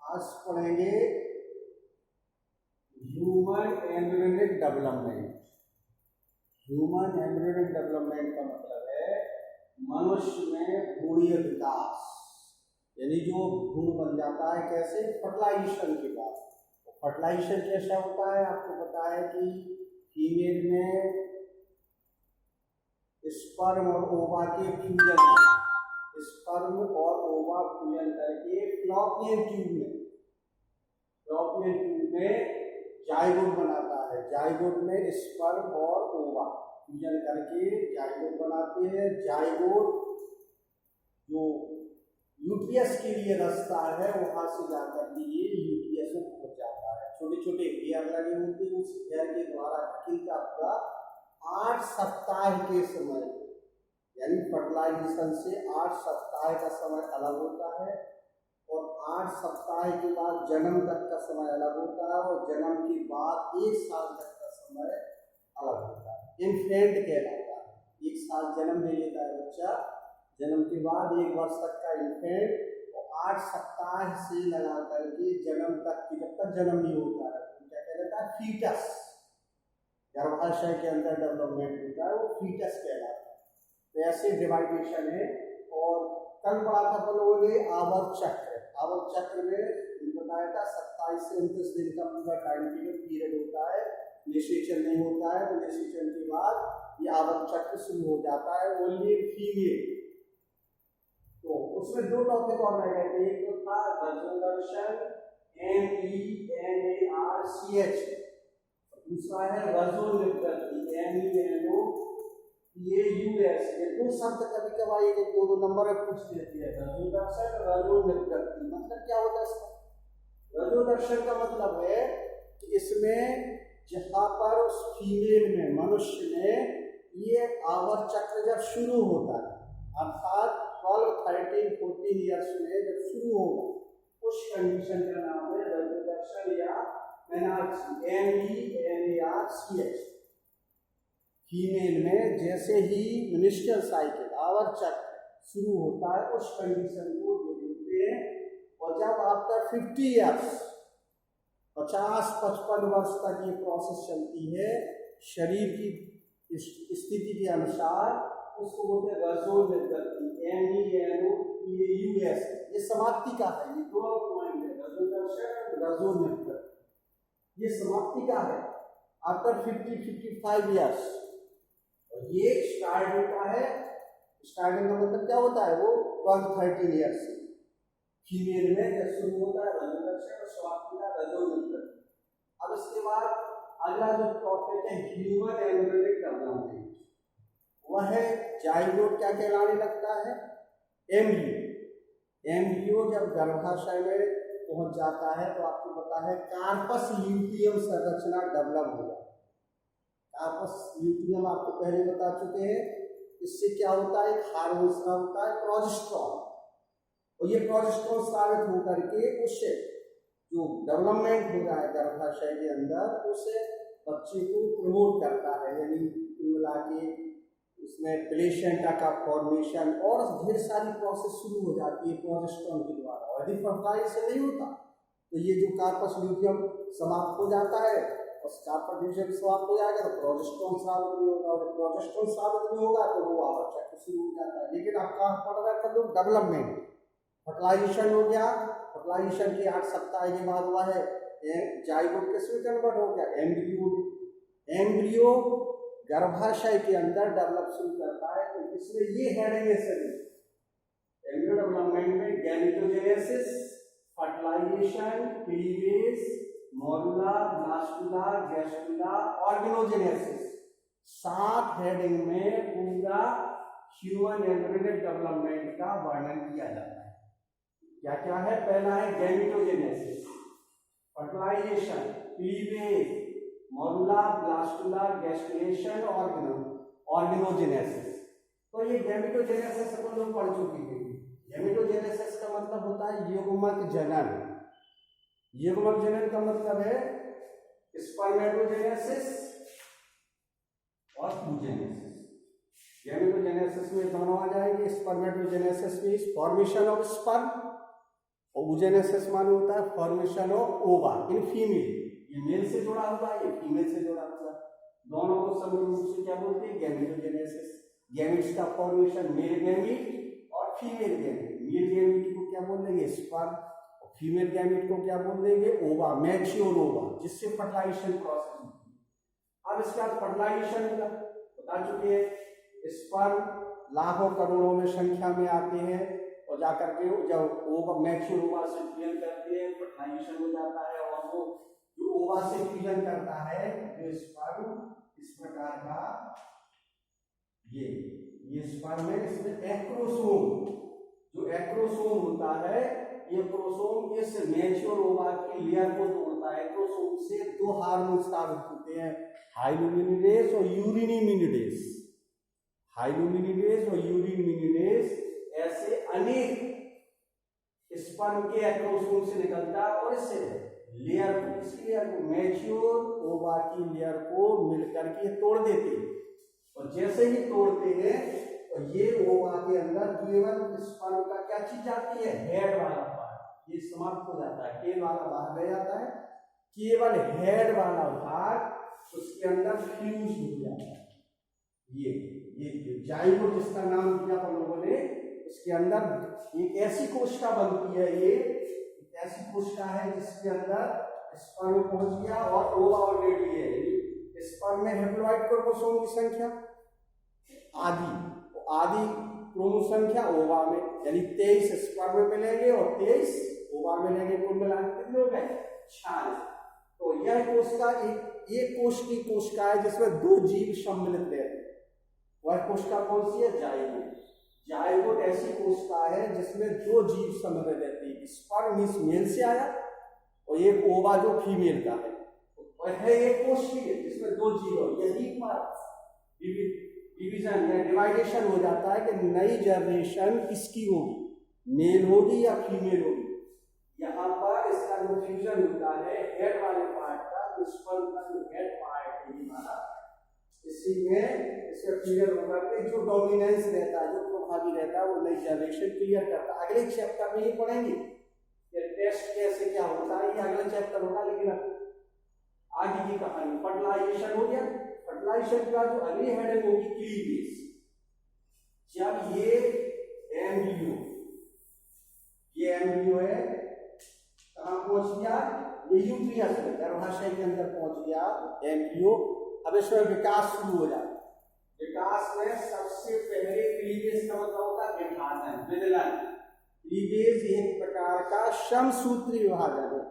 आज पढ़ेंगे human embryonic development. Human embryonic development का मतलब है मनुष्य में भ्रूणीय विकास, यानी जो भ्रूण बन जाता है कैसे, फर्टिलाइजेशन के बाद। तो फर्टिलाइजेशन कैसा होता है, आपको पता है कि फीमेल में स्पर्म और ओवा के फ्यूजन, स्पर्म और ओवा फ्यूजन करके फ्लॉपियन ट्यूब में जाइगोट बनाता है। जाइगोट में स्पर्म और ओवा फ्यूजन करके जाइगोट बनाते हैं। जाइगोट जो यूट्रियस के लिए रास्ता है वहां से जाकर के ये यूट्रियस में पहुंच जाता है। छोटे छोटे हेयर लगे होते हैं, उस हेयर के द्वारा खिलता हुआ 8 सप्ताह के समय, यानी फर्टिलाइजेशन से 8 सप्ताह का समय अलग होता है और 8 सप्ताह के बाद जन्म तक का समय अलग होता है और जन्म के बाद 1 साल तक का समय अलग होता है। इन्फेंट कहलाता है। 1 साल जन्म ले लेता है बच्चा, जन्म के बाद 1 वर्ष तक का इन्फेंट और 8 सप्ताह से लगा करके जन्म तक की, जब तक जन्म नहीं होता है तो क्या कहलाता है, फीटस। गर्भाशय के अंदर डेवलपमेंट होता है वो फीटस कहलाता है। तो ऐसे डिवाइडेशन है। और कल पढ़ा था अपन लोगों ने आवर्त चक्र। आवर्त चक्र में बताया था 27 से 29 दिन का पूरा टाइम पीरियड होता है, निषेचन नहीं होता है। तो निषेचन के बाद ये आवर्त चक्र शुरू हो जाता है ओनली फीमेल। तो उसमें 2 टॉपिक और रह गए थे। एक तो था रजोदर्शन MENARCH, दूसरा है रजोनिवृत्ति MENOPAUS। ये 2 शब्द कभी कभार ये 2 नंबर में पूछ लेती है। रजोदर्शन, रजोनिवृत्ति मतलब क्या होता है इसका? रजोदर्शन का मतलब है कि इसमें जहाँ पर उस फीमेल में, मनुष्य में ये आवर्त चक्र जब शुरू होता है, अर्थात 12, 13, 14 ईयर्स में जब शुरू होगा, उस कंडीशन का नाम है रजोदर्शन या MENARCH। फीमेल में जैसे ही मिनिस्ट्रियल साइकिल, आवर्त चक्र शुरू होता है, उस कंडीशन को बोलते हैं। और जब आफ्टर 50 ईयर्स, 50-55 वर्ष तक ये प्रोसेस चलती है शरीर की स्थिति के अनुसार, उसको बोलते हैं रजोनिवृत्ति MENOPAUS। ये समाप्ति का है, ये 2 पॉइंट है, रजोदर्शन, रजोनिवृत्ति। ये समाप्ति का है आफ्टर 50-55 ईयर्स। और ये स्टार्ट होता है, स्टार्टिंग का मतलब क्या होता है, वो 12-13 ईयर्स से फीमेल में जब शुरू होता है रजोदर्शन और समाप्ति का रजोनिवृत्ति। अब इसके बाद अगला जो टॉपिक है ह्यूमन एम्ब्रियोनिक डेवलपमेंट, वह है जाइगोट क्या कहलाने लगता है, एम्ब्रियो। एम्ब्रियो जब गर्भाशय में पहुंच जाता है तो आपको पता है कार्पस ल्यूटियम संरचना डेवलप हो जाती है। कार्पस ल्यूटियम आपको पहले बता चुके हैं। इससे क्या होता है, एक हार्मोन स्राव होता है प्रोजेस्टेरॉन, और ये प्रोजेस्टेरॉन स्रावित होकर के उससे जो डेवलपमेंट हो रहा है गर्भाशय के अंदर, उसे बच्चे को प्रमोट करता है, यानी मिला के उसमें प्लेसेंटा का फॉर्मेशन और ढेर सारी प्रोसेस शुरू हो जाती है प्रोजेस्टेरॉन के द्वारा। और यदि फर्टिलाइजेशन नहीं होता तो ये जो कार्पस ल्यूटियम समाप्त हो जाता है, और कार्पस ल्यूटियम समाप्त हो जाएगा तो प्रोजेस्टेरॉन स्रावित नहीं होगा, और प्रोजेस्टेरॉन स्रावित नहीं होगा तो वो आवर्त चक्र शुरू हो जाता है। लेकिन आप कहाँ पढ़ रहे हैं, लोग डेवलपमेंट, फर्टिलाइजेशन हो गया, फर्टिलाइजेशन के 8 सप्ताह के बाद हुआ है जाइगोट किसमें कन्वर्ट हो गया, एम्ब्रियो में। एम्ब्रियो गर्भाशय के अंदर डेवलप शुरू करता है। तो इसमें ये हेडिंग है सभी एम्ब्रियो डेवलपमेंट में, gametogenesis, fertilisation, cleavage, morula, blastula, gastrula, organogenesis. 7 heading में पूरा ह्यूमन एम्ब्रियोनिक डेवलपमेंट का वर्णन किया जाता है। क्या क्या है, पहला है gametogenesis, fertilisation, cleavage, morula, blastula, gastrulation, organogenesis. तो ये गैमेटोजेनेसिस अपन लोग पढ़ चुके हैं। गैमेटोजेनेसिस का मतलब होता है युग्मक जनन। युग्मक जनन का मतलब है स्पर्मेटोजेनेसिस और oogenesis। गैमेटोजेनेसिस में दोनों आ जाएंगे। स्पर्मेटोजेनेसिस में फॉर्मेशन ऑफ स्पर्म, और oogenesis माने होता है फॉर्मेशन ऑफ ओवा इन फीमेल। ये मेल से जुड़ा हुआ है, ये फीमेल से जुड़ा हुआ है, दोनों को समग्र रूप से क्या बोलते हैं? गैमेटोजेनेसिस। गैमेट्स का फॉर्मेशन मेल गैमेट और फीमेल गैमेट। मेल गैमेट को क्या बोल देंगे? स्पर्म, और फीमेल गैमेट को क्या बोल देंगे? ओवा, मैच्योर ओवा, जिससे फर्टिलाइजेशन प्रोसेस होती है। अब इसके बाद फर्टिलाइजेशन होगा, बता चुके हैं। स्पर्म लाखों करोड़ों में संख्या में आते हैं और जाकर के जब ओवा मैच्योर ओवा से फ्यूजन करते हैं, फर्टिलाइजेशन हो जाता है, और वो जो ओवा से फ्यूजन करता है जो स्पर्म इस प्रकार का ये स्पर्म है, इसमें एक्रोसोम, जो एक्रोसोम होता है, ये क्रोसोम इस मैच्योर ओवा की लेयर को तोड़ता है। एक्रोसोम से दो हार्मोन स्रावित होते हैं, हाइलुमिनिडेज और यूरिनिमिनिडेज। हाइलुमिनिडेज और यूरिनिमिनिडेज ऐसे अनेक स्पर्म के एक्रोसोम से निकलता है और इससे लेयर को, इस लेयर को, मैच्योर ओवा की लेयर को मिलकर के तोड़ देते हैं। और जैसे ही तोड़ते हैं तो ये ओवा के अंदर केवल स्पर्म का क्या चीज आती है? हेड वाला भाग, ये समाप्त हो जाता है, टेल वाला भाग रह जाता है, केवल हेड वाला भाग उसके अंदर फ्यूज हो जाता है। ये जाइगोट जिसका नाम दिया हम लोगों ने, उसके अंदर एक ऐसी कोशिका बनती है, ये एक ऐसी कोशिका है जिसके अंदर स्पर्म पहुंच गया और ओवा ऑलरेडी है। स्पर्म में हेप्लॉइड क्रोमोसोम की संख्या आदि क्रोमोसोम संख्या ओवा में, यानी 23 स्पर्म में मिलेंगे और 23 ओवा में मिलेंगे। कुल मिलाकर कितने हो गए? 46। तो यह कोशिका एक कोश की कोशिका है जिसमें दो जीव सम्मिलित रहते हैं। वह कोशिका कौन सी है? जाइगोट। जाइगोट ऐसी कोशिका है जिसमें दो जीव सम्मिलित रहते हैं, स्पर्म इस मेल से आया और एक ओवा जो फीमेल का है, वह एक कोशिका है जिसमें दो जीव हो। यही पर डिवीजन या डिवाइडेशन हो जाता है कि नई जनरेशन किसकी होगी, मेल होगी या फीमेल होगी। यहाँ पर इसका जो फ्यूजन होता है हेड वाले पार्ट का, जो स्पर्म का जो हेड पार्ट है हमारा, इसी में इसका क्लियर होगा कि जो डोमिनेंस रहता है, जो प्रभावी रहता है, वो नई जनरेशन क्लियर करता है। अगले चैप्टर में ये पढ़ेंगे कि टेस्ट कैसे क्या होता है, ये अगला चैप्टर होगा। लेकिन आगे की कहानी फर्टिलाइजेशन हो गया। फर्टिलाइजेशन का जो अगली हेडिंग होगी क्लीवेज। जब ये एम्ब्रियो है कहां पहुंच गया? ये यूट्रियस में, गर्भाशय के अंदर पहुंच गया एम्ब्रियो। अब इसमें विकास शुरू हो जाता है। विकास में सबसे पहले क्लीवेज का मतलब होता है विभाजन, विदलन। क्लीवेज एक प्रकार का समसूत्री विभाजन है,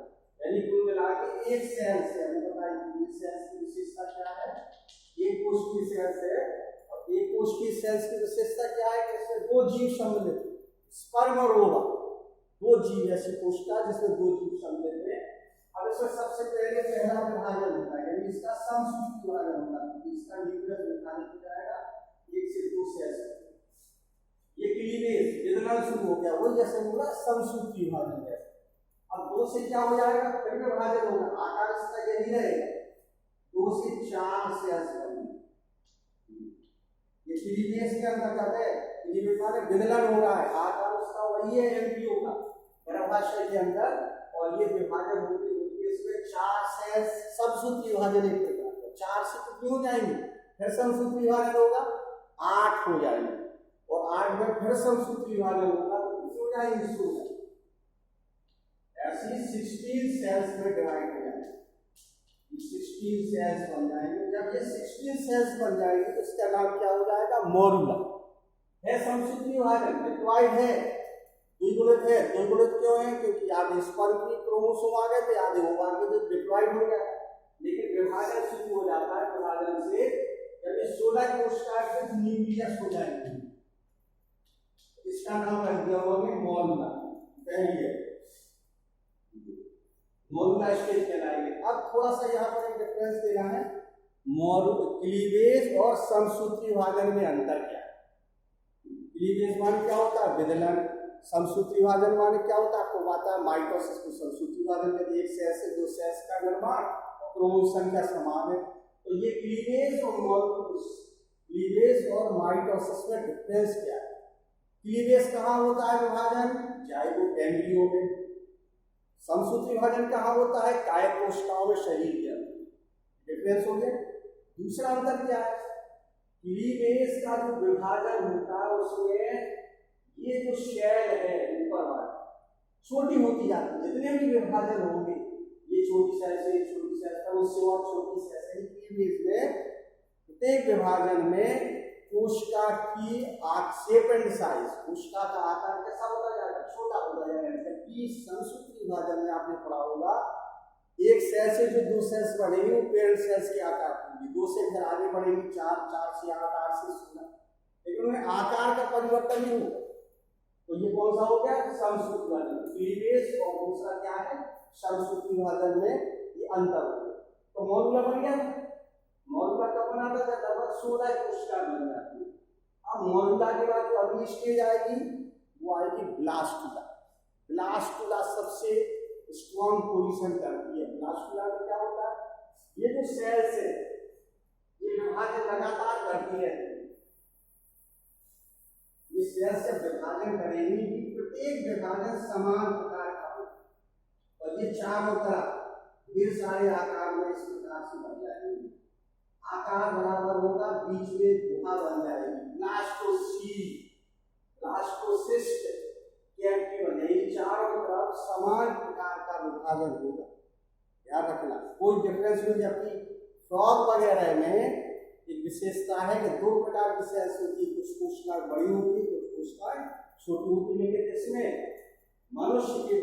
यानी कुल मिला के एक सेल से, हमें बताइए सेल की विशेषता क्या है? एक कोश की सेल है और एक कोश की सेल की विशेषता क्या है? कि दो जीव सम्मिलित, स्पर्म और ओवा, दो जीव ऐसी कोशिका जिसमें दो जीव सम्मिलित है। अब इसमें सबसे पहले पहला विभाजन होता है, यानी इसका समसूत्री विभाजन होता है। इसका न्यूक्लियस विभाजित हो जाएगा एक से दो सेल। ये क्लीवेज विदलन शुरू हो गया, वो जैसे बोला समसूत्री विभाजन है। अब दो से क्या हो जाएगा? फिर विभाजन होगा, आकार इसका यही रहेगा, 2 से 4 सेल्स बनेंगे। ये क्लीवेज के अंतर्गत है, क्लीवेज माने विदलन हो रहा है, आकार उसका वही है एम्ब्रियो का गर्भाशय के अंदर, और ये विभाजन होते होते इसमें 4 सेल्स, समसूत्री विभाजन एक प्रकार का। 4 से कितनी हो जाएंगे? फिर समसूत्री विभाजन होगा 8 हो जाएंगे, और 8 में फिर समसूत्री विभाजन होगा तो कितनी हो जाएंगे? 16। ऐसी 16 सेल्स में डिवाइड हो जाएंगे, 16 सेल्स बन जाएंगे। जब ये 16 सेल्स बन जाएंगे तो इसका नाम क्या हो जाएगा? मॉड्यूला है। समसूत्री विभाजन डिवाइड है, द्विगुणित है। द्विगुणित क्यों है? क्योंकि आधे स्पर्म की क्रोमोसोम आ गए थे, आधे ओवा के जो डिप्लॉइड हो गया, लेकिन विभाजन शुरू हो जाता है। विभाजन से जब 16 कोशिकाएं न्यूक्लियस हो जाएंगी, इसका नाम रख दिया होगा मॉड्यूला। पहली है मॉड्यूला स्टेज कहलाएंगे। अब थोड़ा सा यहाँ पर एक डिफरेंस देना है, क्लीवेज और समसूत्री विभाजन में अंतर क्या है? क्लीवेज माने क्या होता है? विदलन। समसूत्री विभाजन माने क्या होता है? आपको पता है माइटोसिस को समसूत्री विभाजन में एक सेल से दो सेल्स का निर्माण, क्रोमोसोम संख्या समान है। तो ये क्लीवेज और माइटोसिस में डिफरेंस क्या है? क्लीवेज कहाँ होता है विभाजन? जाइगोट एम्ब्रियो में, समसूत्री विभाजन कहाँ होता है? कायिक कोशिकाओं में शरीर के अंदर। डिफरेंस हो गया। दूसरा अंतर क्या है? क्लीवेज का जो विभाजन होता है उसमें ये जो शेल है ऊपर वाला छोटी होती जाती है। जितने भी विभाजन होंगे ये छोटी सेल से छोटी सेल तक उससे और छोटी सेल से क्लीवेज में प्रत्येक विभाजन में कोशिका की शेप एंड साइज, कोशिका का आकार कैसा होता जाएगा? छोटा होता जाएगा। जबकि समसूत्री विभाजन में आपने पढ़ा होगा एक सेल से जो दो सेल्स बनेंगे वो पेरेंट सेल्स के आकार होंगे, दो से फिर आगे बढ़ेंगे 4, 4 से 8, 8 से 16, लेकिन उनमें आकार का परिवर्तन नहीं होगा। तो ये कौन सा हो गया? समसूत्री विभाजन। क्लीवेज और दूसरा क्या है? समसूत्री विभाजन में ये अंतर हो गया। तो मॉड्यूला बन गया। मॉड्यूला कब बना था? जब 16 कोशिका बन जाती है। अब मॉड्यूला के बाद जो अगली स्टेज आएगी वो आएगी ब्लास्टुला। ब्लास्टुला सबसे स्ट्रॉन्ग पोजीशन करती है। ब्लास्टुला में क्या होता है? ये जो सेल्स है ये विभाजन लगातार करती है। ये सेल्स से विभाजन करेंगी कि प्रत्येक विभाजन समान प्रकार का हो और ये चारों तरफ ढेर सारे आकार में इस प्रकार से बन जाएंगे। आकार बराबर होगा, बीच में गुहा बन जाएगी। ब्लास्टोसिस्ट कैविटी बनेगी, चारों तरफ समान प्रकार का विभाजन होगा। याद रखना, कोई डिफरेंस नहीं। जबकि फ्रॉग वगैरह में एक विशेषता है कि दो प्रकार की सेल्स होती है, कुछ कोशिकाएं बड़ी होती है, कुछ कोशिकाएं छोटी होती है। लेकिन इसमें मनुष्य के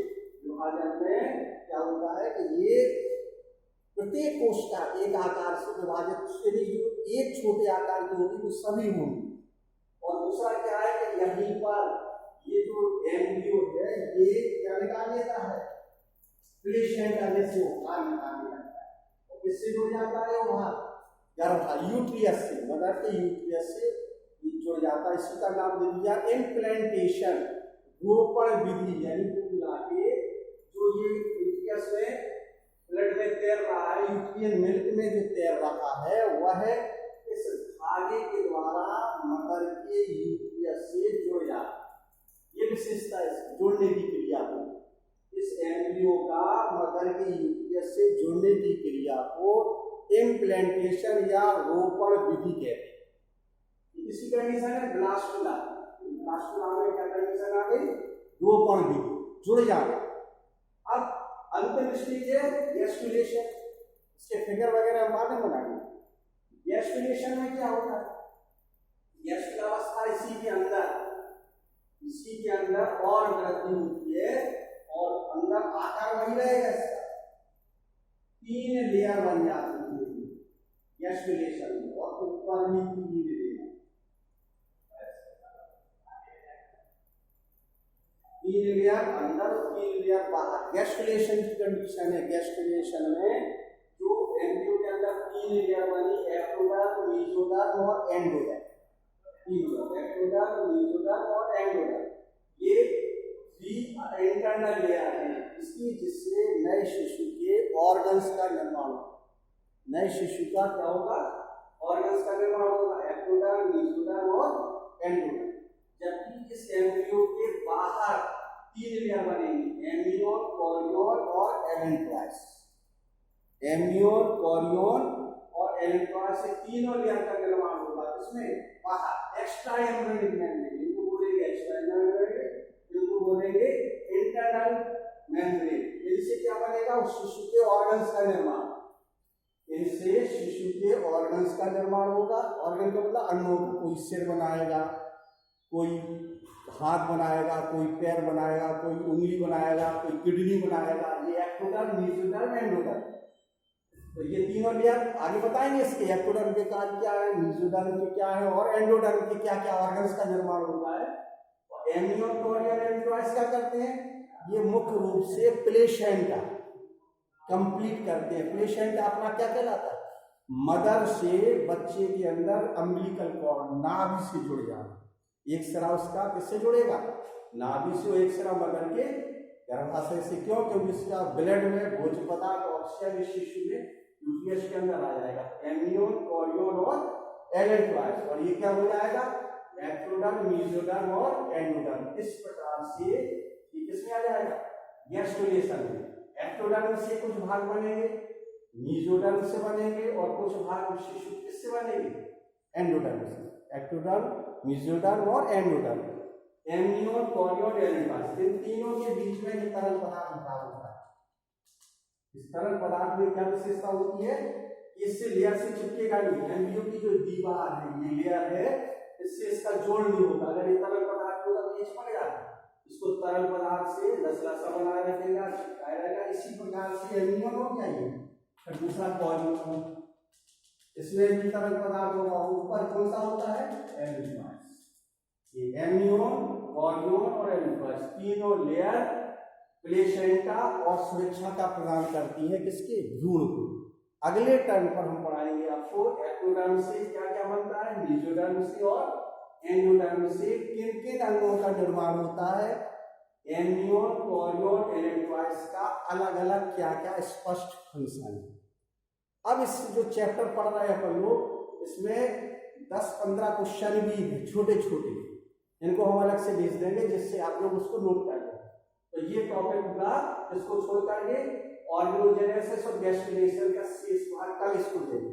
विभाजन में क्या होता है कि ये प्रत्येक कोशिका एक आकार से विभाजित, जो एक छोटे आकार की होगी वो सभी होंगी। और दूसरा क्या है कि यहीं पर ये जो एम्ब्रियो है ये क्या निकाल लेता है? प्लेसेंटा जैसे बाहर निकालने लगता है। और किससे जुड़ जाता है? वहाँ गर्भ यूट्रियस से, मदर के यूट्रियस से जुड़ जाता है। इसी का नाम दे दिया इम्प्लांटेशन, रोपण विधि। यानी कुल के जो ये यूट्रियस में ब्लड में तैर रहा है, यूट्रियन मिल्क में जो तैर रहा है वह इस धागे के द्वारा मदर के यूट्रियस से जुड़ जाता है। ये विशेषता है जुड़ने की क्रिया को, इस एम्ब्रियो का मदर के यूट्रियस से जुड़ने की क्रिया को इम्प्लांटेशन या रोपण विधि कहते हैं। इसी कंडीशन है ब्लास्टुला। ब्लास्टुला में क्या कंडीशन आ गई? रोपण विधि, जुड़ जाना। अब अंतिम स्टेज है गैस्ट्रुलेशन। इसके फिगर वगैरह हम बाद में बनाएंगे। गैस्ट्रुलेशन में क्या होता है? गैस्ट्रुलावस्था इसी के अंदर और वृद्धि होती है और अंदर आकार वही रहेगा। इसका 3 लेयर बन जाती है गैस्ट्रुलेशन में, और ऊपर में 3 लेयर, 3 लेयर अंदर, 3 लेयर बाहर। गैस्ट्रुलेशन की कंडीशन है। गैस्ट्रुलेशन में जो एम्ब्रियो के अंदर 3 लेयर बनी, एक्टोडर्म, मेसोडर्म और एंडोडर्म। एक्टोडर्म, मेसोडर्म और एंडोडर्म ये 3 इंटरनल लेयर हैं इसकी, जिससे नए शिशु के ऑर्गन्स का निर्माण होगा। नए शिशु का क्या होगा? ऑर्गन्स का निर्माण होगा, एक्टोडर्म, मेसोडर्म और एंडोडर्म। जबकि इस एम्ब्रियो के बाहर 3 लेयर बनेंगी, एम्नियोन, कोरियोन और एलेंट्रॉयस। एम्नियोन, कोरियोन और एलेंट्रॉयस से तीनों लेयर का निर्माण होगा। इसमें बाहर एक्स्ट्रा एम्ब्रियोनिक मेम्ब्रेन, इनको बोलेंगे एक्स्ट्रा एम्ब्रियोनिक, इनको बोलेंगे इंटरनल मेम्ब्रेन। इनसे क्या बनेगा? उस शिशु के ऑर्गन्स का निर्माण। इनसे शिशु के ऑर्गन्स का निर्माण होगा। ऑर्गन का मतलब अंगों को, कोई सिर बनाएगा, कोई हाथ बनाएगा, कोई पैर बनाएगा, कोई उंगली बनाएगा, कोई किडनी बनाएगा। ये एक्टोडर्म, मेसोडर्म, एंडोडर्म। तो ये तीनों लेयर आगे बताएंगे इसके। एक्टोडर्म के कार्य क्या है, मेसोडर्म के क्या है और एंडोडर्म के क्या क्या ऑर्गन्स का निर्माण होता है। और एम्नियोन, कोरियोन, एलेंट्रॉयस क्या करते हैं? ये मुख्य रूप से प्लेसेंटा कंप्लीट करते हैं। प्लेसेंटा अपना क्या कहलाता है? मदर से बच्चे के अंदर अम्बिलिकल कॉर्ड, नाभि से जुड़ जाना। एक सिरा उसका किससे जुड़ेगा? नाभि से। एक सिरा मदर के गर्भाशय से। क्यों? क्योंकि इसका ब्लड में भोज्य पदार्थ ऑक्सीजन इस शिशु में यूट्रियस के अंदर आ जाएगा। एम्नियोन, कोरियोन और एलेंट्रॉयस, और ये क्या हो जाएगा? एक्टोडर्म, मेसोडर्म और एंडोडर्म। इस प्रकार से ये किसमें आ जाएगा? गैस्ट्रुलेशन में एक्टोडर्म से कुछ भाग बनेंगे, मीजोडर्म से बनेंगे और कुछ भाग शिशु किससे बनेंगे, एंडोडर्म से। एक्टोडर्म, मीजोडर्म और एंडोडर्म, एमनियोन, कॉरियोन, एलिफास, इन तीनों के बीच में ये तरल पदार्थ भरा होता है। इस तरल पदार्थ में क्या विशेषता होती है, इससे लेयर से चिपकेगा नहीं, एमनियो की जो दीवार है, ये लेयर है, इससे इसका जोड़ नहीं होता। अगर ये तरल पदार्थ होगा तो ये चिपक जाता, इसको तरल पदार्थ से लसलसा बनाए रखेगा, चिपकाए रहेगा। इसी प्रकार से एमनियोन हो गया ये। फिर दूसरा कॉरियोन, इसमें भी तरल पदार्थ होगा, ऊपर कौन सा होता है, एलिफास। ये एमनियोन, कॉरियोन और एलिफास तीनों लेयर प्लेसेंटा और सुरक्षा का प्रदान करती है किसके, भ्रूण को। अगले टर्म पर हम पढ़ाएंगे आपको एक्टोडर्म से क्या क्या बनता है, मीजोडर्म से और एंडोडर्म से किन किन अंगों का निर्माण होता है, एमनियोन, कॉरियोन, एलिफास का अलग अलग क्या क्या स्पष्ट फंक्शन है। अब इस जो चैप्टर पढ़ रहे हैं अपन लोग, इसमें 10-15 क्वेश्चन भी है छोटे छोटे, इनको हम अलग से भेज देंगे जिससे आप लोग उसको नोट कर लें। तो ये टॉपिक पूरा इसको छोड़ करके ऑर्गेनोजेनेसिस और गैस्ट्रुलेशन का शेष भाग कल इसको देंगे।